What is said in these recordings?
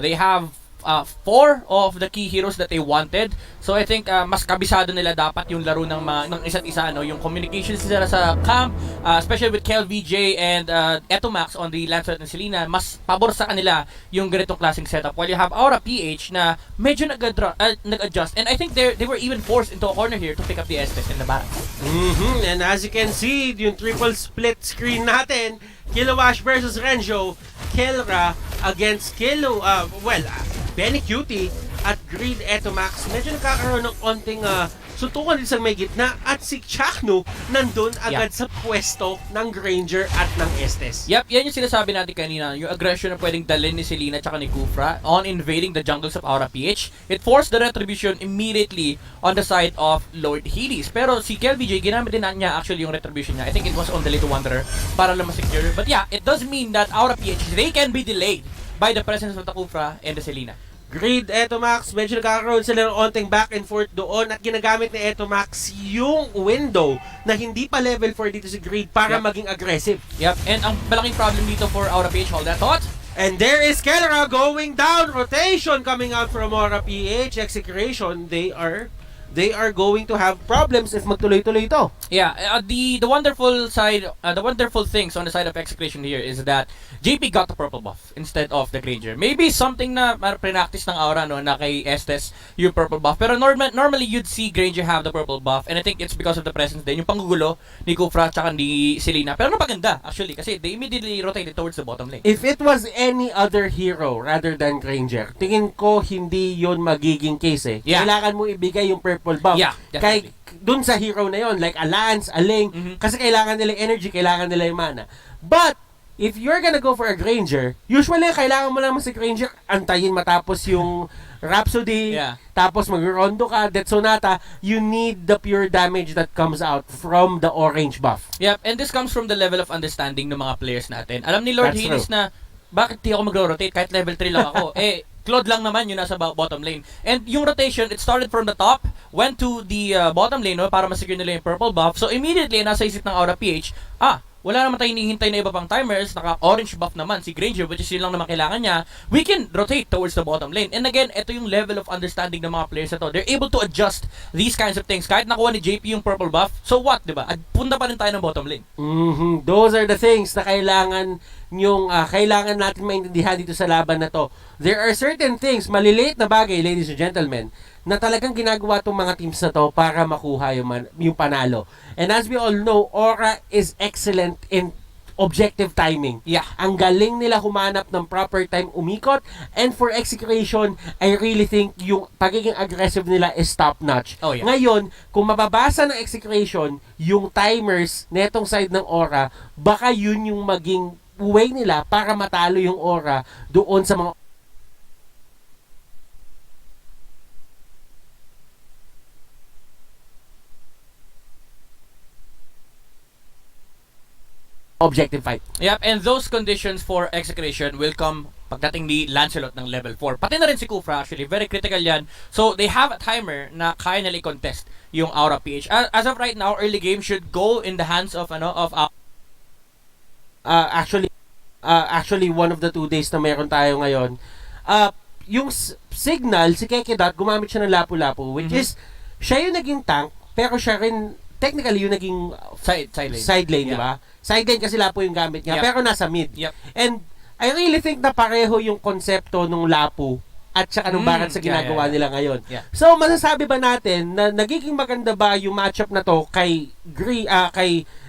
they have four of the key heroes that they wanted. So I think mas kabisado nila dapat yung laro ng isa't isa, no? Yung communications nila sa camp, especially with Kel VJ and Etomax on the Lancelot and Selena, mas pabor sa kanila yung ganitong klaseng setup. While you have Aura PH na medyo nag-adjust. And I think they were even forced into a corner here to pick up the Estes in the back. And as you can see, yung triple split screen natin, Kilowash versus Renjo, Kelra against Benny Cutie at Greed Etomax. Medyo nagkakaroon ng konting suntukan din sa may gitna at si Chakno nandun agad sa pwesto ng Granger at ng Estes. Yep, yan yung sinasabi natin kanina. Yung aggression na pwedeng dalhin ni Selena at ni Kufra on invading the jungles of Aura PH. It forced the retribution immediately on the side of Lord Hades. Pero si KLVJ, ginamit din niya actually yung retribution niya. I think it was on the Little Wanderer para lang masecure. But yeah, it does mean that Aura PH, they can be delayed by the presence of the Kufra and the Selena. Greed, Etomax, medyo nagkakaroon sila ng onting back and forth doon at ginagamit ni Etomax yung window na hindi pa level 4 dito si Greed para maging aggressive. Yep, and ang malaking problem dito for Aura PH, hold that thought. And there is Kelra going down, rotation coming out from Aura PH, execution, they are going to have problems if magtuloy-tuloy ito. Yeah, the wonderful side, the wonderful things on the side of execution here is that JP got the purple buff instead of the Granger. Maybe something na pre-practice ng Aura, no, na kay Estes yung purple buff. Pero normally you'd see Granger have the purple buff, and I think it's because of the presence din, yung panggugulo ni Kufra tsaka ni Selena. Pero napaganda actually kasi they immediately rotated towards the bottom lane. If it was any other hero rather than Granger, tingin ko hindi yon magiging case eh. Yeah. Kailangan mo ibigay yung purple buff. Yeah, kay dun sa hero na yon, like a Lance, a Ling, kasi kailangan nila yung energy, kailangan nila yung mana. But if you're gonna go for a Granger, usually kailangan mo lang si Granger antayin matapos yung Rhapsody, tapos mag-rondo ka, Death Sonata, you need the pure damage that comes out from the orange buff. Yep, and this comes from the level of understanding ng mga players natin. Alam ni Lord Hades na bakit di ako mag-rotate kahit level 3 lang ako. Claude lang naman yung nasa bottom lane. And yung rotation, it started from the top, went to the bottom lane, no, para masecure nila yung purple buff. So immediately, nasa isip ng Aura PH, wala naman tayong hinihintay na iba pang timers, naka-orange buff naman si Granger, which is yun lang naman kailangan niya. We can rotate towards the bottom lane. And again, ito yung level of understanding ng mga players na to. They're able to adjust these kinds of things. Kahit nakuha ni JP yung purple buff, so what, diba? Punta pa rin tayo ng bottom lane. Those are the things na kailangan natin maintindihan dito sa laban na to. There are certain things, maliliit na bagay, ladies and gentlemen, na talagang ginagawa tong mga teams na to para makuha yung panalo. And as we all know, Aura is excellent in objective timing. Yeah. Ang galing nila humanap ng proper time umikot, and for execution, I really think yung pagiging aggressive nila is top-notch. Oh, yeah. Ngayon, kung mababasa ng execution yung timers netong side ng Aura, baka yun yung maging way nila para matalo yung Aura doon sa mga objective fight. Yep, and those conditions for execution will come pagdating ni Lancelot ng level 4. Pati na rin si Kufra actually, very critical yan. So they have a timer na kaya nila i-contest yung Aura PH. As of right now, early game should go in the hands of actually one of the 2 days na meron tayo ngayon. Yung signal, si Kekedot, gumamit siya ng lapu-lapu, which is siya yung naging tank, pero siya rin technically yung naging side lane, di ba? Side lane kasi lapo yung gamit niya, pero nasa mid. And I really think na pareho yung konsepto nung lapo at saka nung barat sa ginagawa nila ngayon. So, masasabi ba natin na nagiging maganda ba yung matchup na to kay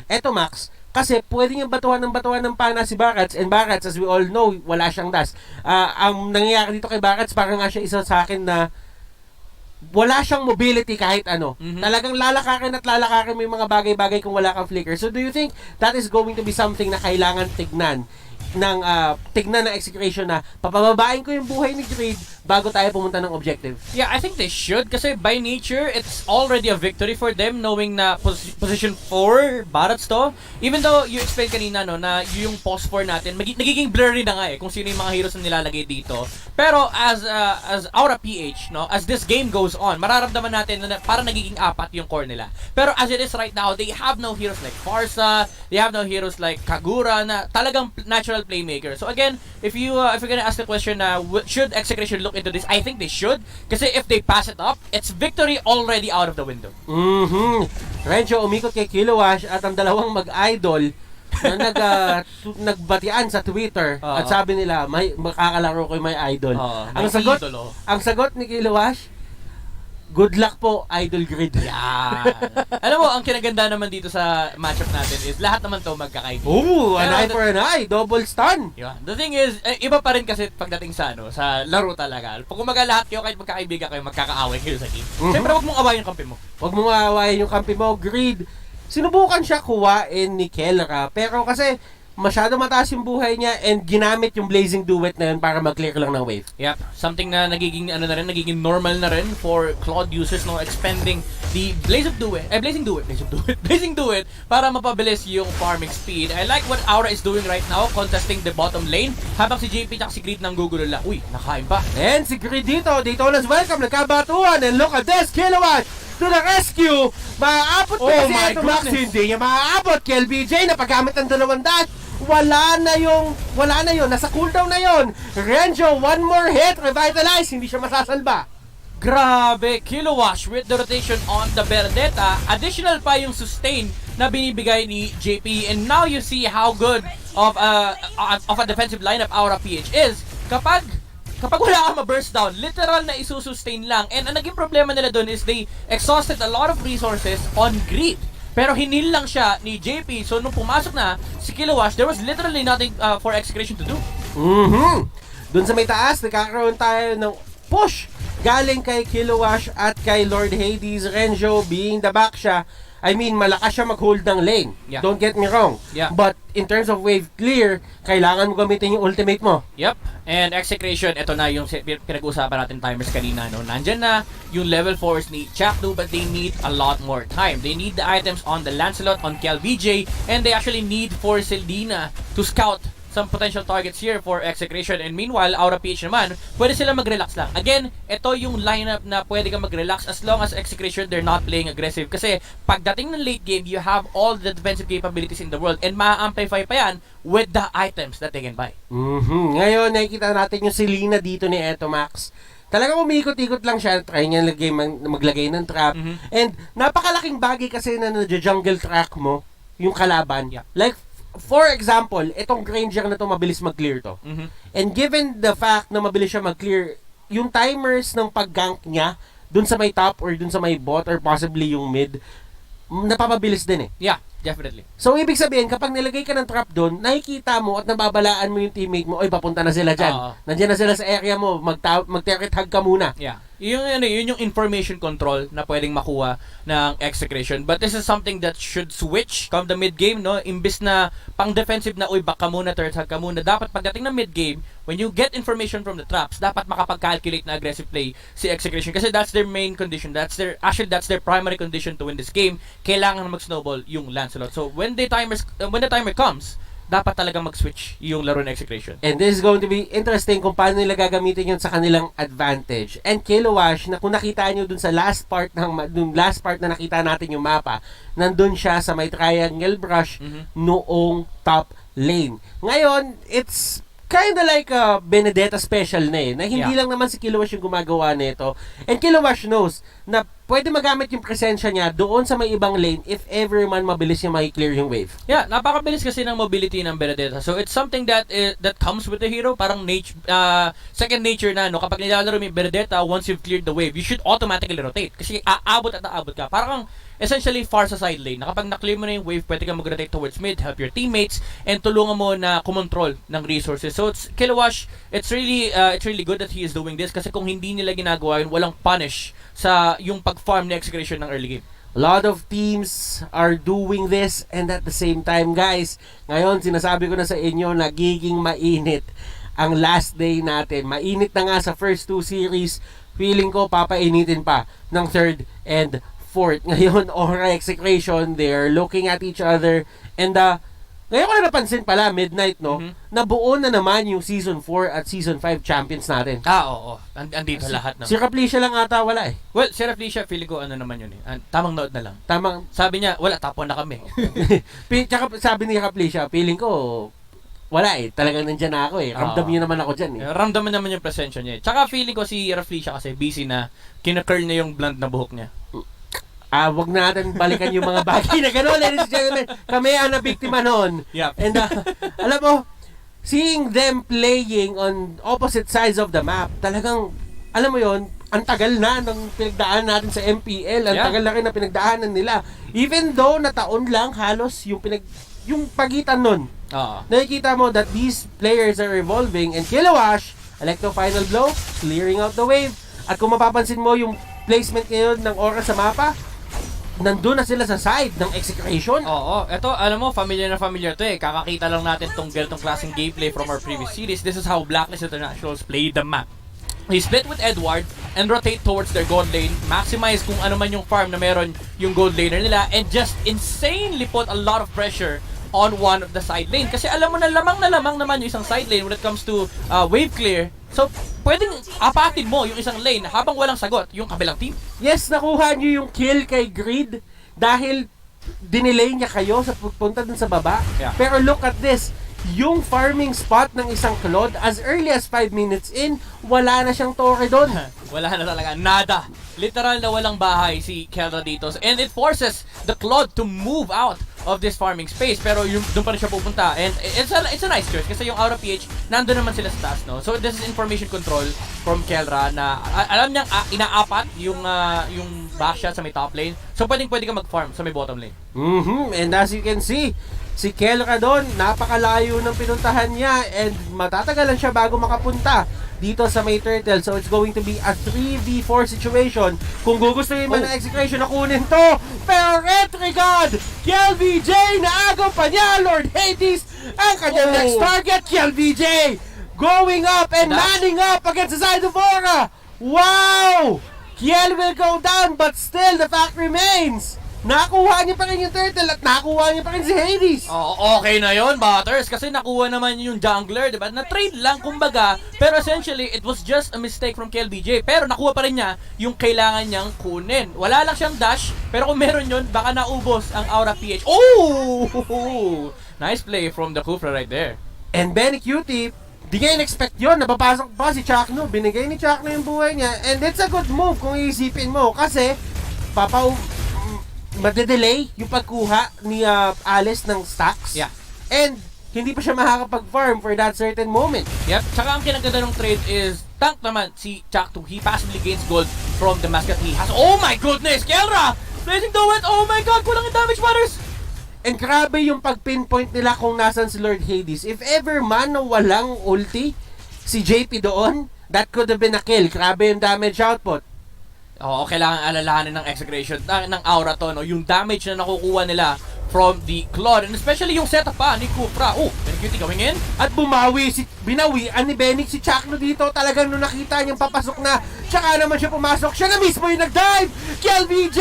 Etomax? Kasi pwede niyang batuhan ng pana si Barats, and Barats, as we all know, wala siyang dash. Ang nangyayari dito kay Barats, parang nga siya isa sa akin na wala siyang mobility kahit ano. Talagang lalakarin mo yung mga bagay-bagay kung wala kang flicker. So do you think that is going to be something na kailangan tignan ng execution na papababain ko yung buhay ni Greed bago tayo pumunta ng objective? Yeah, I think they should kasi by nature, it's already a victory for them knowing na position 4 Barats to. Even though you explained kanina no, na yung post 4 natin, nagiging blurry na nga kung sino yung mga heroes na nilalagay dito. Pero as Aura PH, no, as this game goes on, mararamdaman natin na parang nagiging 4 yung core nila. Pero as it is right now, they have no heroes like Farsa, they have no heroes like Kagura na talagang natural playmaker. So again, if you're gonna ask the question, should Execration look into this? I think they should. Kasi if they pass it up, it's victory already out of the window. Renzo umikot kay Kilowash at ang dalawang mag-idol na nagbatian sa Twitter at sabi nila may makakalaro ko may idol. Ang sagot ni Kilowash, good luck po, Idol Grid. Yeah. Alam mo, ang kinaganda naman dito sa matchup natin is lahat naman to magkakaibigan. An eye for an eye, double stun. Yeah. The thing is, iba pa rin kasi pagdating sa sa laro talaga. Pag kumaga lahat kayo, kahit magkakaibigan kayo, magkakaaway kayo sa game. Siyempre, wag mong awayin yung kampi mo. Wag mong awayin yung kampi mo, Grid. Sinubukan siya kuwain ni Kelra, pero kasi masyado mataas yung buhay niya and ginamit yung Blazing Duet na yun para mag-clear lang ng wave. Yep, something na nagiging nagiging normal na rin for Claude users, no, expending the Blazing Duet para mapabilis yung farming speed. I like what Aura is doing right now, contesting the bottom lane, habang si JP at si Grid nang gugulo lang. Uy, nakain pa. And si Grid dito, Daytona's welcome, nagkabatuan, and look at this, Kilowatt to the rescue! Maaabot pa kasi ito, Max, hindi niya maaabot. KLBJ na paggamit ng 200, wala na yun, nasa cooldown na yun. Renzo, one more hit, revitalize, hindi siya masasalba. Grabe, Kilowash with the rotation on the Benedetta. Additional pa yung sustain na binibigay ni JP. And now you see how good of a defensive lineup Aura PH is. Kapag wala kang ma-burst down, literal na isusustain lang. And ang naging problema nila dun is they exhausted a lot of resources on Grid. Pero hinil lang siya ni JP. So nung pumasok na si Kilowash, there was literally nothing for Execration to do. Dun sa may taas, nagkakaroon tayo ng push galing kay Kilowash at kay Lord Hades. Renzo being the back siya. I mean, malakas siya mag-hold ng lane. Yeah. Don't get me wrong. Yeah. But in terms of wave clear, kailangan mo gamitin yung ultimate mo. Yep. And Execration, ito na yung pinag-uusapan natin timers kanina, no? Nandyan na yung level 4s ni Chakdu, but they need a lot more time. They need the items on the Lancelot, on KLBJ, and they actually need for Seldina to scout some potential targets here for Execration. And meanwhile, Aura PH naman, pwede sila mag-relax lang. Again, ito yung lineup na pwede ka mag-relax as long as Execration, they're not playing aggressive. Kasi pagdating ng late game, you have all the defensive capabilities in the world and ma-amplify pa yan with the items that they can buy. Ngayon, nakikita natin yung Selena dito ni Eto Max. Talagang umikot-ikot lang siya, try niya maglagay ng trap. And napakalaking bagay kasi na jungle track mo, yung kalaban. Yeah. Like, for example, itong Granger na to mabilis mag-clear to. And given the fact na mabilis siya mag-clear, yung timers ng pag-gank niya dun sa may top or dun sa may bot or possibly yung mid, napapabilis din eh. Yeah, definitely. So, ibig sabihin, kapag nilagay ka ng trap doon, nakikita mo at nababalaan mo yung teammate mo, oy, papunta na sila dyan. Nandiyan na sila sa area mo, mag-target hug ka muna. Yeah. Yun yung information control na pwedeng makuha ng Execration. But this is something that should switch come the mid-game, no? Imbis na pang-defensive na, uy, back ka muna, turret hug ka muna. Dapat pagdating ng mid-game, when you get information from the traps, dapat makapag-calculate na aggressive play si Execration. Kasi that's their main condition. That's their primary condition to win this game. Kailangan mag-snowball yung Lancelot. So when the timer comes, dapat talagang mag-switch yung laro ng Execration. And this is going to be interesting kung paano nila gagamitin yun sa kanilang advantage. And Kilowash, na kung nakita nyo dun sa last part na nakita natin yung mapa, nandun siya sa may triangle brush noong top lane. Ngayon, it's kinda like a Benedetta special na eh, na hindi lang naman si Kilowash yung gumagawa nito. And Kilowash knows na pwede magamit yung presensya niya doon sa may ibang lane if ever man mabilis niya makiklear yung wave. Yeah, napakabilis kasi ng mobility ng Benedetta. So it's something that comes with the hero, parang second nature na, no? Kapag nilalaro mo yung Benedetta, once you've cleared the wave, you should automatically rotate. Kasi aabot at aabot ka. Parang essentially far sa side lane. Na kapag na-clear mo na yung wave, pwede ka mag-rotate towards mid, help your teammates, and tulungan mo na kumontrol ng resources. So it's Kilowash, it's really good that he is doing this kasi kung hindi nila ginagawa yun, walang punish sa yung pag-farm ni Execration ng early game. A lot of teams are doing this and at the same time, guys, ngayon sinasabi ko na sa inyo, nagiging mainit ang last day natin. Mainit na nga sa first two series, feeling ko papainitin pa ng third and fourth. Ngayon, Aura Execration, they're looking at each other and ngayon ko na napansin pala, midnight, no? Nabuo na naman yung Season 4 at Season 5 champions natin. Oo. Andito lahat naman. Si Raplisha lang ata wala eh. Well, si Raplisha, feeling ko ano naman yun eh. Tamang nood na lang. Tamang. Sabi niya, wala, tapon na kami. Tsaka sabi ni Raplisha, feeling ko, wala eh. Talagang nandyan na ako eh. Ramdam niyo naman ako dyan eh. Ramdaman naman yung presensya niya. Tsaka feeling ko si Rafflesia kasi busy na kinakurl niya yung blonde na buhok niya. Wag natin balikan yung mga bagay na gano'n, ladies and gentlemen. Kami ang nabiktima noon. Yep. And alam mo, seeing them playing on opposite sides of the map, talagang, alam mo yon, ang tagal na ng pinagdaan natin sa MPL. Ang tagal na rin na pinagdaanan nila. Even though na taon lang halos yung pagitan nun. Nakikita mo that these players are evolving, and Kilowash, Electro Final Blow, clearing out the wave. At kung mapapansin mo yung placement ngayon ng Aura sa mapa, nandun na sila sa side ng Execration. Oo. Ito, alam mo, familiar na familiar to eh. Kakakita lang natin tong ganitong klaseng gameplay from our previous series. This is how Blacklist Internationals play the map. They split with Edward and rotate towards their gold lane, maximize kung ano man yung farm na meron yung gold laner nila, and just insanely put a lot of pressure on one of the side lane. Kasi alam mo na lamang naman yung isang side lane when it comes to wave clear. So, pwedeng apatin mo yung isang lane habang walang sagot yung kabilang team. Yes, nakuha niyo yung kill kay Greed dahil dinelay niya kayo sa pagpunta dun sa baba. Yeah. Pero look at this. Yung farming spot ng isang Claude, as early as 5 minutes in, wala na siyang torre doon. Wala na talaga. Nada. Literal na walang bahay si Kelra dito. And it forces the Claude to move out of this farming space. Pero doon pa rin siya pupunta. And it's a nice choice kasi yung Aura PH, nandun naman sila sa taas, no? So this is information control from Kelra na alam niyang inaapat yung backshot sa may top lane. So pwede ka mag-farm sa may bottom lane. And as you can see, si Kelra doon, napakalayo ng pinuntahan niya and matatagalan siya bago makapunta dito sa may turtle. So it's going to be a 3v4 situation. Kung gugustuhin man ng Execration na kunin to, pero Retrigod, KLVJ na agaw pa niya, Lord Hades, ang kanyang next target, KLVJ going up and manning up against the side of Aura. Wow! Kiel will go down, but still the fact remains, nakuha niya pa rin yung turtle at nakuha niya pa rin si Hades. Okay na yon, Butters, kasi nakuha naman yung jungler, diba? Na-trade lang, kumbaga, pero essentially, it was just a mistake from KLBJ. Pero nakuha pa rin niya yung kailangan niyang kunin. Wala lang siyang dash, pero kung meron yun, baka naubos ang Aura PH. Oh! Nice play from the Kufra right there. And Benny Cutie, di ngayon expect yun, napapasok pa si Chakno, binigay ni Chakno yung buhay niya, and it's a good move kung iisipin mo, kasi madedelay yung pagkuha ni Alice ng stacks. Yeah. And hindi pa siya makakapag-farm for that certain moment. Yep. Tsaka ang kinaganda ng trade is tank naman si Chakto. He passively gains gold from the mascot he has. Oh my goodness! Kelra! Placing the wet! Oh my god! Kulang yung damage, Butters! And grabe yung pag-pinpoint nila kung nasan si Lord Hades. If ever man na walang ulti si JP doon, that could have been a kill. Grabe yung damage output. Oo, kailangan alalahanin ng Execration ng Aura to, no? Yung damage na nakukuha nila from the Claude, and especially yung setup pa ni Kufra. Benny going in. At binawian ni Benny si Chakno dito. Talagang nung nakita niyang papasok na, tsaka naman siya pumasok, siya na mismo yung nag-dive. KLVJ,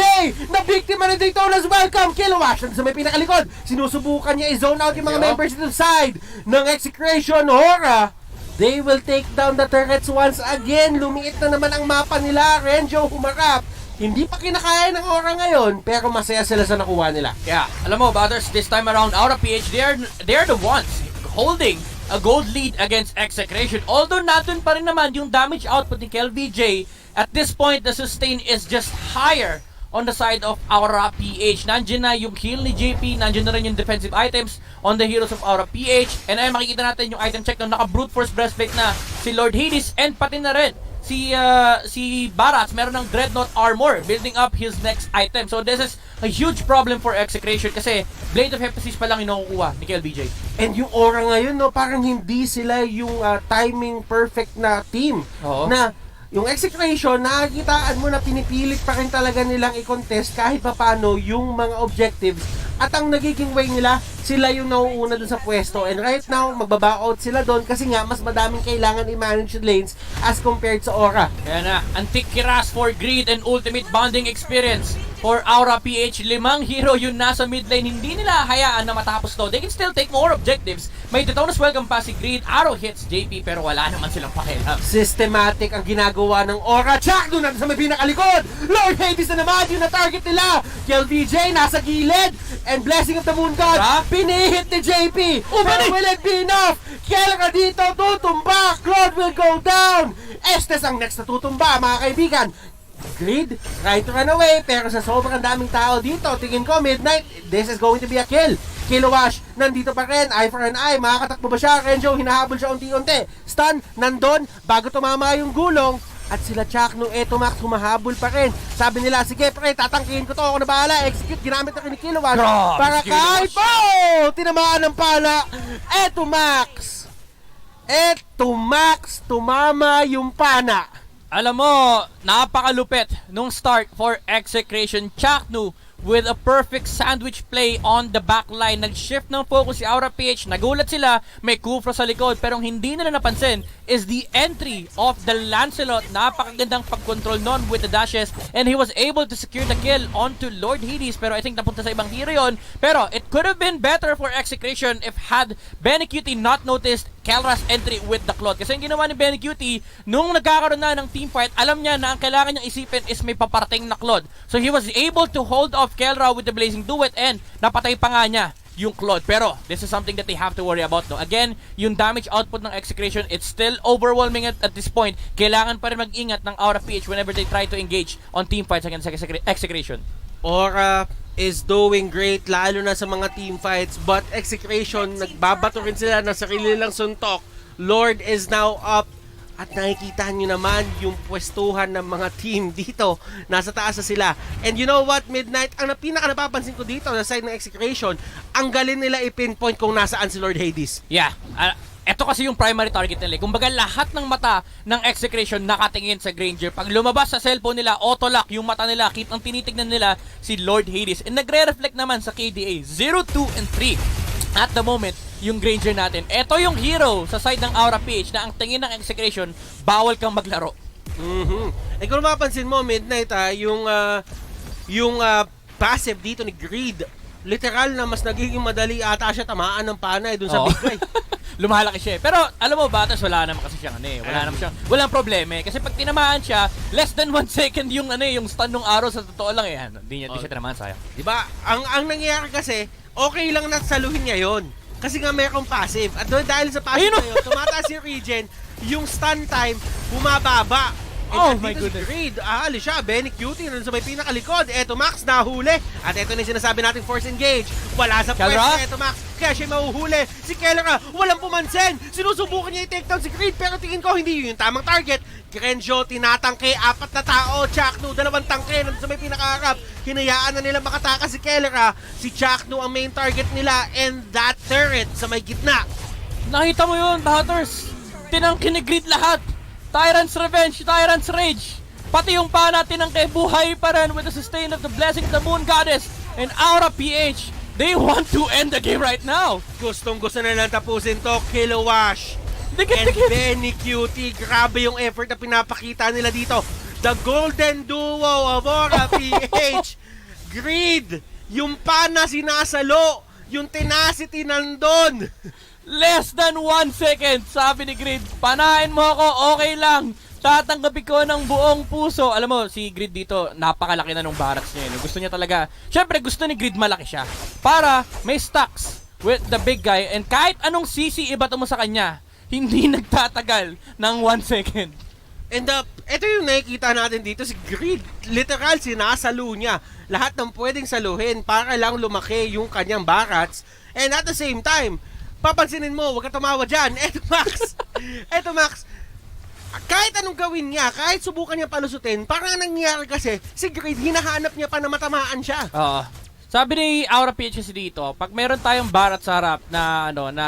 na biktima na Daytona's welcome. Kilowash, sa may pinakalikod. Sinusubukan niya i-zone out yung mga members dito side ng Execration. Aura, they will take down the turrets once again. Lumiit na naman ang mapa nila. Renjo humarap. Hindi pa kinakaya ng Aura ngayon, pero masaya sila sa nakuha nila. Yeah, alam mo, Butters, this time around, Aura PH, they're the ones holding a gold lead against Execration. Although natin pa rin naman yung damage output ni KLVJ, at this point, the sustain is just higher on the side of Aura PH. Nandiyan na yung heal ni JP, nandiyan na rin yung defensive items on the heroes of Aura PH. And ay makikita natin yung item check na naka-brute force breastplate na si Lord Hades, and pati na rin si Barats meron ng Dreadnought armor building up his next item. So this is a huge problem for Execration kasi Blade of Hephaestus pa lang yung nakukuha ni KLBJ. And yung Aura ngayon, no, parang hindi sila yung timing perfect na team. Na yung Execration, nakakitaan mo na pinipilit pa rin talaga nilang i-contest kahit paano yung mga objectives. At ang nagiging way nila, sila yung nauuna dun sa pwesto. And right now, magbaba-out sila doon kasi nga mas madaming kailangan i-manage lanes as compared sa Aura. Kaya na, antique kiras for greed and ultimate bonding experience for Aura PH. 5 hero yung nasa mid lane. Hindi nila hayaan na matapos to. They can still take more objectives. May Daytona's welcome pa si Greed. Arrow hits JP pero wala naman silang pakialam. Systematic ang ginagawa ng Aura. Check doon natin sa may pinakalikod. Lord Hades na naman yung na-target nila. KLVJ nasa gilid. And Blessing of the Moon God, pinihit ni JP. Pero will it be enough? Kelra dito, tutumba. Claude will go down. Estes ang next na tutumba, mga kaibigan. Grid, try to run away, pero sa sobrang daming tao dito, tingin ko, Midnight, this is going to be a kill. Kilowash, nandito pa rin, eye for an eye, makakatakbo ba siya? Renjo, hinahabol siya unti-unti. Stun, nandun, bago tumama yung gulong. At sila Chuck no Etomax humahabol pa rin. Sabi nila, sige pre, tatangkihin ko to, ako na bahala. Execute, ginamit na ni Kilowatt. Para kahit tinamaan ng pala. Etomax, tumama yung pana. Alam mo, napakalupit nung start for Execration. Chaknu with a perfect sandwich play on the back line. Nag-shift ng focus si Aura PH. Nagulat sila, may Kufra sa likod. Pero hindi nila napansin is the entry of the Lancelot. Napakagandang pag-control nun with the dashes. And he was able to secure the kill onto Lord Hades. Pero I think napunta sa ibang hero yun. Pero it could have been better for Execration if had Benny Cutie not noticed Kelra's entry with the Claude. Kasi yung ginawa ni Benny Cutie, nung nagkakaroon na ng teamfight, alam niya na ang kailangan niyang isipin is may paparting na Claude. So he was able to hold off Kelra with the Blazing Duet and napatay pa nga niya yung Claude. Pero this is something that they have to worry about. No? Again, yung damage output ng Execration, it's still overwhelming at this point. Kailangan pa rin mag-ingat ng Aura PH whenever they try to engage on teamfights against Execration. Aura is doing great, lalo na sa mga team fights, but Execration, nagbabato rin sila ng sarili lang suntok. Lord is now up, at nakikita nyo naman yung pwestuhan ng mga team dito, nasa taas na sila. And you know what, Midnight, ang pinaka napapansin ko dito sa side ng Execration, ang galing nila i-pinpoint kung nasaan si Lord Hades. Yeah, ito kasi yung primary target nila. Kumbaga lahat ng mata ng Execration nakatingin sa Granger. Pag lumabas sa cellphone nila, auto-lock yung mata nila. Ang tinitignan nila si Lord Hades. And nagre-reflect naman sa KDA 0, 2, and 3. At the moment, yung Granger natin. Ito yung hero sa side ng Aura PH na ang tingin ng Execration, bawal kang maglaro. Eh kung mapapansin mo, Midnight, yung passive dito ni Greed, literal na mas nagiging madali ata siya tamaan ng panay dun sa big guy. Lumalaki siya. Pero alam mo, Batas, wala naman kasi siyang walang problema. Kasi pag tinamaan siya, less than 1 second yung yung stun ng arrow sa totoo lang hindi siya tinamaan, sayang. Diba? Ang nangyayari kasi, okay lang na saluhin niya yon. Kasi nga mayroong passive. At dahil sa passive na yun, tumataas si Regen, yung stun time, bumababa. Oh my goodness. Greed, alis siya, Benny Cutie, nandun sa may pinakalikod. Eto Max, nahuli. At eto na yung sinasabi nating force engage. Wala sa pwesto, eto Max, kaya siya mahuhuli. Si Kelra, walang pumansin. Sinusubukan niya i-take down si Greed, pero tingin ko hindi yun yung tamang target. Renjo, tinatangke, 4 na tao. Chaknu, 2 tangke, nandun sa may pinakaharap. Hinayaan na nila makatakas si Kelra. Si Chaknu ang main target nila, and that turret sa may gitna. Nakita mo yun, Batters. Tinangke ni Greed lahat. Tyrant's Revenge, Tyrant's Rage. Pati yung pa natin ang kay buhay pa rin with the sustain of the Blessing of the Moon Goddess and Aura PH. They want to end the game right now. Gustong-gusto na lang tapusin to, Kilowash. And Benny Cutie, grabe yung effort na pinapakita nila dito. The golden duo of Aura PH. Greed, yung pana sinasalo, yung tenacity nandun. Less than 1 second, sabi ni Grid. Panahin mo ako, okay lang. Tatanggapin ko ng buong puso. Alam mo, si Grid dito, napakalaki na nung barracks niya. Gusto niya talaga, syempre gusto ni Grid malaki siya. Para may stacks with the big guy. And kahit anong CC ibato mo sa kanya, hindi nagtatagal ng 1 second. And ito yung nakikita natin dito, si Grid. Literal, sinasalo niya lahat ng pwedeng saluhin para lang lumaki yung kanyang barracks. And at the same time, papansinin mo, huwag ka tumawa dyan. Eto Max, kahit anong gawin niya, kahit subukan niya palusutin, parang nangyayari kasi, si Greed, hinahanap niya pa na matamaan siya. Sabi ni Aura PH kasi dito, pag meron tayong barat sa harap na, na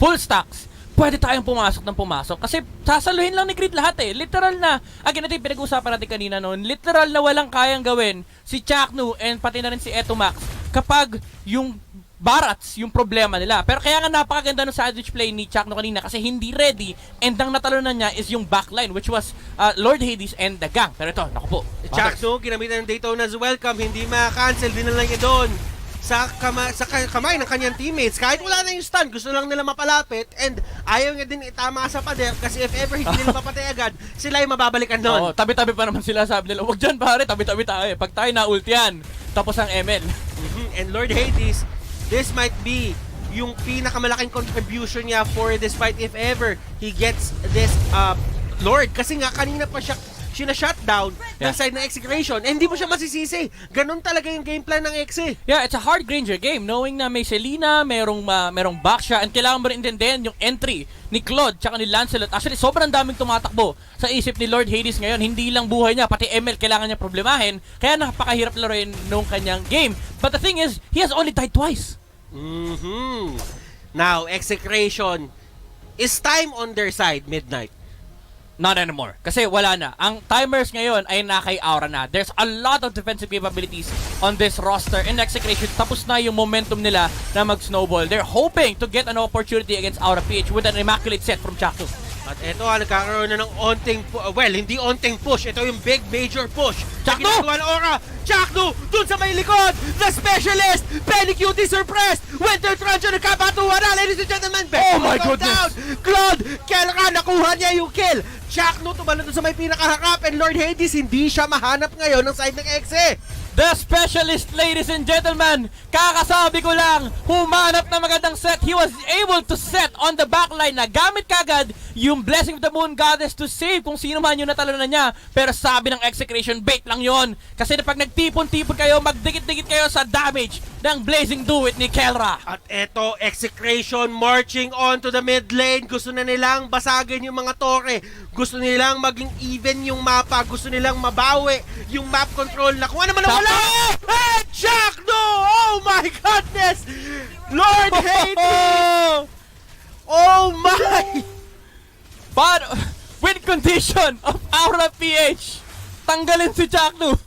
full stacks, pwede tayong pumasok ng pumasok. Kasi sasaluhin lang ni Greed lahat Literal na, again, ito yung pinag-uusapan natin kanina noon, literal na walang kayang gawin si Chaknu and pati na rin si Eto Max kapag yung barats yung problema nila. Pero kaya nga napakaganda ng sandwich play ni Chakno kanina kasi hindi ready and ang natalo na niya is yung backline which was Lord Hades and the gang. Pero ito, naku po. Chakno, ginamitan ng Daytona's welcome, hindi ma-cancel, dinala niya doon sa kamay ng kanyang teammates. Kahit wala na yung stun, gusto lang nila mapalapit and ayaw niya din itama sa pader kasi if ever hindi nila mapatay agad, sila ay mababalikan doon. Tabi-tabi pa naman sila, sabi nila, wag dyan pare, tabi-tabi tayo. Pag tayo na-ult yan, tapos ang ML. And Lord Hades, this might be yung pinakamalaking contribution niya for this fight if ever he gets this Lord. Kasi nga kanina pa siya shutdown ng side ng Execration. And hindi mo siya masisisi. Ganun talaga yung game plan ng EXE. Yeah, it's a hard Granger game. Knowing na may Selena, merong back siya, and kailangan mo rin intindihin yung entry ni Claude tsaka ni Lancelot. Actually, sobrang daming tumatakbo sa isip ni Lord Hades ngayon. Hindi lang buhay niya, pati ML kailangan niya problemahin. Kaya napakahirap laruin nung kanyang game. But the thing is, he has only died twice. Now, Execration is time on their side, Midnight. Not anymore. Kasi wala na. Ang timers ngayon ay nakay-aura na. There's a lot of defensive capabilities on this roster. In Execration, tapos na yung momentum nila na mag-snowball. They're hoping to get an opportunity against Aura PH with an immaculate set from Chaco. At ito nagkakaroon na ng hindi onting push. Ito yung big major push. Chakno! Ginagawa ng Aura. Chakno! Dun sa may likod! The specialist! Penny Cutie surpressed! Winter Truncheon nagkabatuwa na! Ladies and gentlemen! Oh my goodness! Down. Claude! Kelra! Nakuha niya yung kill! Chakno tumalon dun sa may pinakaharap, and Lord Hades hindi siya mahanap ngayon ng side ng EXE. The specialist, ladies and gentlemen, kakasabi ko lang, humanap na magandang set. He was able to set on the backline na gamit kagad yung Blessing of the Moon Goddess to save kung sino man yung natalanan niya. Pero sabi ng Execration, bait lang yon. Kasi pag nagtipon-tipon kayo, magdikit-dikit kayo sa damage ng Blazing Duet ni Kelra. At eto, Execration marching on to the mid lane. Gusto na nilang basagin yung mga tore. Gusto nilang maging even yung mapa. Gusto nilang mabawi yung map control na kung ano man ang wala. Hey, Chakno! Oh my goodness! Lord Hades! Oh my! But win condition of Aura PH, tanggalin si Chakno.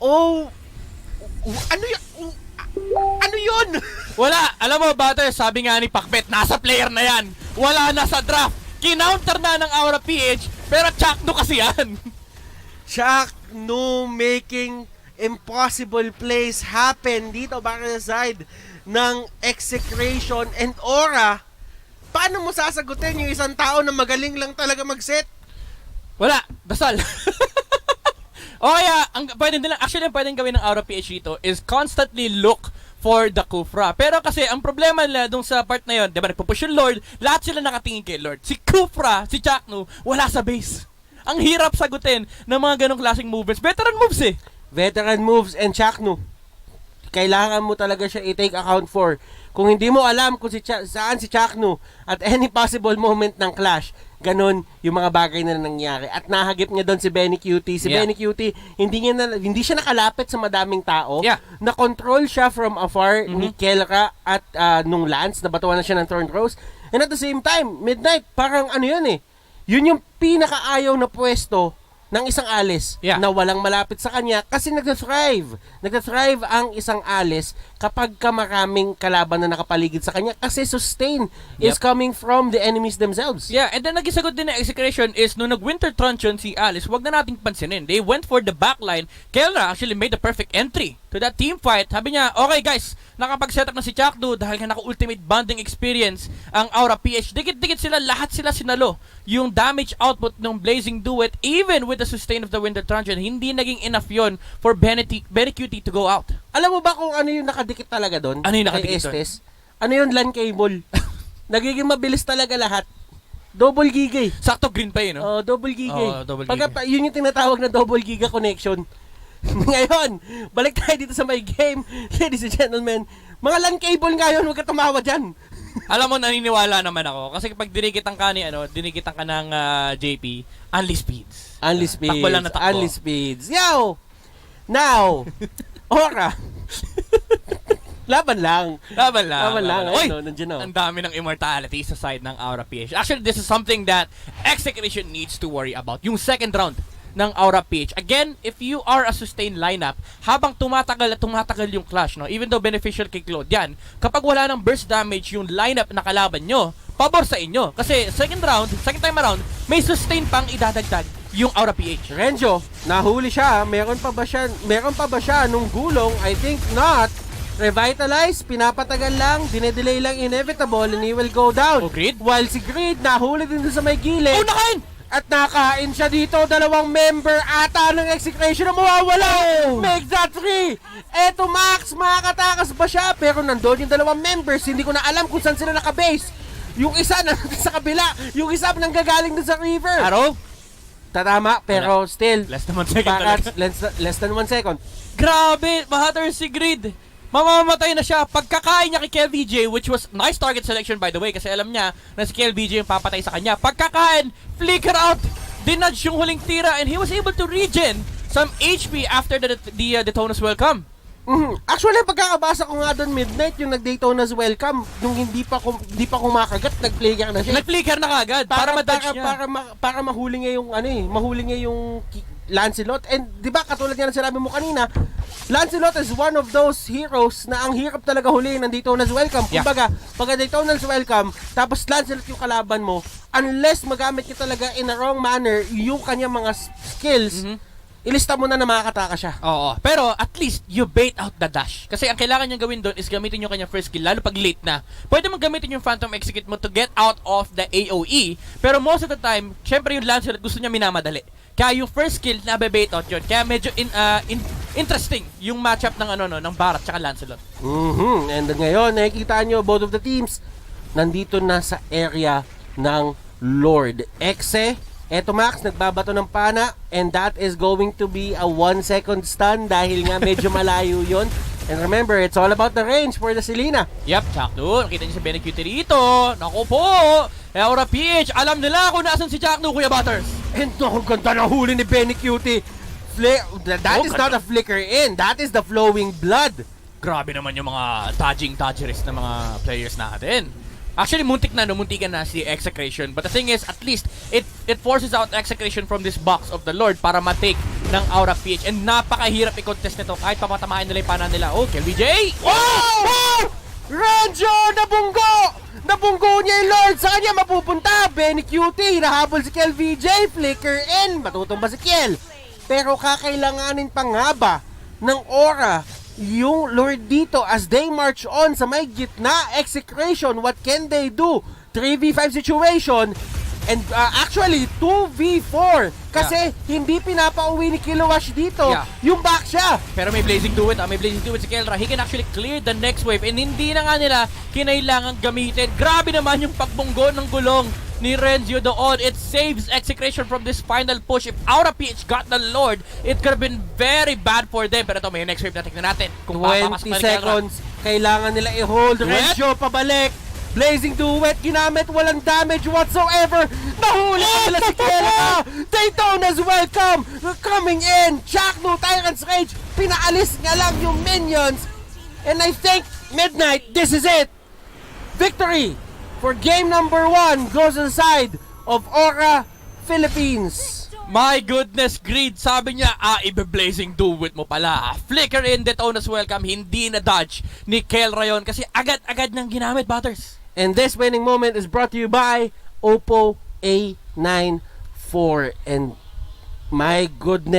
Oh, ano yun? Wala, alam mo Butter, sabi nga ni Pakbet, nasa player na yan. Wala na sa draft. Kinounter na ng Aura PH, pero Chakno kasi yan. Chakno making impossible plays happen dito back sa side ng Execration and Aura. Paano mo sasagutin yung isang tao na magaling lang talaga mag-set? Wala, dasal. O kaya, ang pwedeng gawin ng Aura PH dito is constantly look for the Kufra. Pero kasi, ang problema nila dun sa part na yun, diba, nagpupush yung Lord, lahat sila nakatingin kay Lord. Si Kufra, si Chakno, wala sa base. Ang hirap sagutin ng mga ganong klaseng movements. Veteran moves eh. Veteran moves and Chakno. Kailangan mo talaga siya i-take account for. Kung hindi mo alam kung saan si Chakno at any possible moment ng clash, ganun yung mga bagay na nangyari. At nahagip niya doon si Benny Cutie. Si Benny Cutie, hindi siya nakalapit sa madaming tao. Na-control siya from afar ni Kelra at nung Lance, nabatuan na siya ng Thorn Rose. And at the same time, Midnight, parang ano yun eh. Yun yung pinakaayaw na pwesto ng isang alis na walang malapit sa kanya kasi nagda-thrive. Nagda-thrive ang isang alis kapag maraming kalaban na nakapaligid sa kanya kasi sustain is coming from the enemies themselves. Yeah, and then nagisagot din na Execration is nung nag-Winter Truncheon si Alice, wag na nating pansinin. They went for the backline. Kelra actually made the perfect entry to that team fight. Sabi niya, okay guys, nakapag-setup na si Chakno dahil nga naka-ultimate bonding experience ang Aura PH. Dikit-dikit sila, lahat sila sinalo. Yung damage output ng Blazing Duet, even with the sustain of the Winter Truncheon, hindi naging enough yon for Benny Cutie to go out. Alam mo ba kung ano yung nakadikit talaga doon? Ano yung nakadikit doon? Ano yung LAN cable? Nagiging mabilis talaga lahat. Double giga eh. Sakto green pa yun, no? Oh, double giga. Double giga. Yun yung tinatawag na double giga connection. Ngayon, balik tayo dito sa my game. Ladies and gentlemen, mga LAN cable nga yun, huwag ka tumawa dyan. Alam mo, naniniwala naman ako. Kasi kapag dinigitan ka dinigitan ka ng JP, only speeds. Only speeds. Takbo lang na takbo. Only speeds. Yo! Now, Aura. Laban lang. Oy! Nandiyan Ang dami ng immortality sa side ng Aura PH. Actually, this is something that Execration needs to worry about. Yung second round ng Aura PH. Again, if you are a sustained lineup, habang tumatagal yung clash, no? Even though beneficial kay Claude, yan, kapag wala ng burst damage yung lineup na kalaban nyo, pabor sa inyo. Kasi second time around, may sustain pang idadagdag yung Aura PH. Renjo, nahuli siya. Meron pa ba siya nung gulong? I think not. Revitalize, pinapatagal lang, dinedelay lang, inevitable, and he will go down. Oh, Grid? While si Grid, nahuli din sa may gilid. Oh, nakain! At nakain siya dito, dalawang member ata ng execution na mawawala. Make that 3. Eto Max, makakatakas ba siya? Pero nandun yung dalawang members, hindi ko na alam kung saan sila nakabase. Yung isa na sa kabila, yung isa nanggagaling dun sa river. Arrow? Tatama, pero still, Less than 1 second talaga. less than 1 second. Grabe, mahatter si Grid. Mamamatay na siya. Pagkakain niya kay KLVJ, which was nice target selection by the way, kasi alam niya na si KLVJ yung papatay sa kanya. Pagkakain, flicker out, dinudge yung huling tira, and he was able to regen some HP after the Daytona's welcome. Actually, pagkakabasa ko nga doon midnight, yung nag-Daytona's welcome, nung hindi pa kumakagat, nag-flicker na siya. Nag-flicker na kagad para ma-dodge niya. Para mahuli niya yung mahuli niya yung Lancelot. And di ba katulad nga ng sinabi mo kanina, Lancelot is one of those heroes na ang hirap talaga huliin ng Daytona's welcome. Kumbaga, pag Daytona's welcome, tapos Lancelot yung kalaban mo, unless magamit niya talaga in a wrong manner yung kanyang mga skills, ilista mo na makakataka siya. Oo. Pero at least you bait out the dash. Kasi ang kailangan niyang gawin doon is gamitin yung kanyang first skill, lalo pag late na. Pwede mong gamitin yung Phantom Execute mo to get out of the AoE. Pero most of the time, syempre yung Lancelot gusto niya minamadali. Kaya yung first skill na bait out yun. Kaya medyo interesting yung matchup ng ng Barat tsaka Lancelot. And ngayon, nakikita nyo both of the teams nandito na sa area ng Lord EXE. Eto Max, nagbabato ng pana, and that is going to be a 1 second stun dahil nga medyo malayo yon. And remember, it's all about the range for the Selena. Yep, sakto. Nakita niyo si Benny Cutie rito. Naku po. Aura PH, alam nila kung nasan si Jack No, Kuya Butters. And ang ganda ng huli ni Benny Cutie. That is not a flicker in. That is the flowing blood. Grabe naman yung mga dodgerist na mga players natin. Actually, muntikan na si Execration. But the thing is, at least, it forces out Execration from this box of the Lord para matake ng Aura PH. And napakahirap i-contest nito kahit papatamahin nila yung pana nila. Oh, KLVJ! Oh! Ranjo! Nabunggo niya yung Lord! Saan niya mapupunta? Benny Cutie! Nahabol si KLVJ! Flicker in! Matutumba si Kiel! Pero kakailanganin pa nga ba ng aura yung Lord dito as they march on sa may gitna? Execration, what can they do? 3v5 situation, and actually 2v4 kasi hindi pinapauwi ni Kilowash dito yung back siya. Pero may Blazing Do It, may Blazing Do It si Kelra. He can actually clear the next wave, and hindi na nga nila kinailangan gamitin. Grabe naman yung pagbunggo ng gulong ni Renzio doon. It saves Execration from this final push. If Aura PH got the Lord, it could have been very bad for them. Pero ito, may next wave na tignan natin. Kung 20 seconds, kailangan nila i-hold. Renzio pabalik. Blazing Duet, ginamit, walang damage whatsoever. Nahuli nila si Kela. Daytona's welcome. Coming in. Jackno, Tyrant's Rage. Pinaalis nga lang yung minions. And I think, Midnight, this is it. Victory for game number 1 goes on the side of Aura Philippines. My goodness, Greed, sabi niya, ibe-Blazing Do-It mo pala. Flicker in, Daytona's welcome, hindi na dodge ni Kel Rayon kasi agad-agad nang ginamit, Butters. And this winning moment is brought to you by Oppo A94. And my goodness.